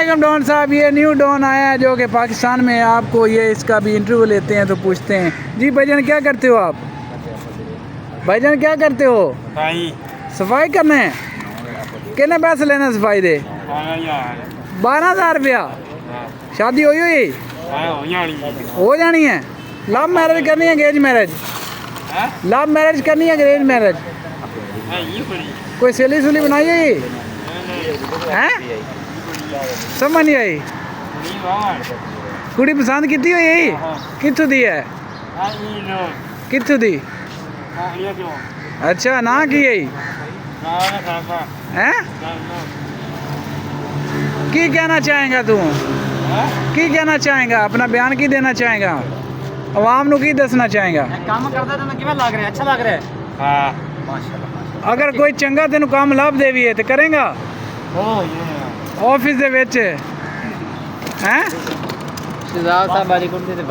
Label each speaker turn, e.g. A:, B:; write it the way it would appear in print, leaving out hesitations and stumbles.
A: वालेकुम डॉन साहब। ये न्यू डॉन आया है जो कि पाकिस्तान में, आपको ये इसका भी इंटरव्यू लेते हैं तो पूछते हैं। जी भाईजान क्या करते हो आप? भाईजान क्या करते हो? सफाई करने। कितने पैसे लेने सफाई दे? 12,000 रुपया। शादी हुई हुई हो जानी है? लव मैरिज करनी है अंग्रेज मैरिज? लव मैरिज करनी है अंग्रेज मैरिज? कोई सहेली सुली बनाई हुई है? समझ नहीं आई। कुड़ी पसंद की हुई है? कितों दी है? कितों दी? अच्छा ना की है? की कहना चाहेगा तू? की कहना चाहेगा? अपना बयान की देना चाहेगा? आवाम नू की दसना चाहेगा?
B: काम करदा तैनूं किवें लग रहा है? अच्छा लग रहा है?
A: हाँ
B: माशाल्लाह।
A: अगर कोई चंगा तेन काम लाभ देवी है तो करेगा? ऑफिस दे विच हैं?
B: शहजाद साहब वाली कुर्सी ते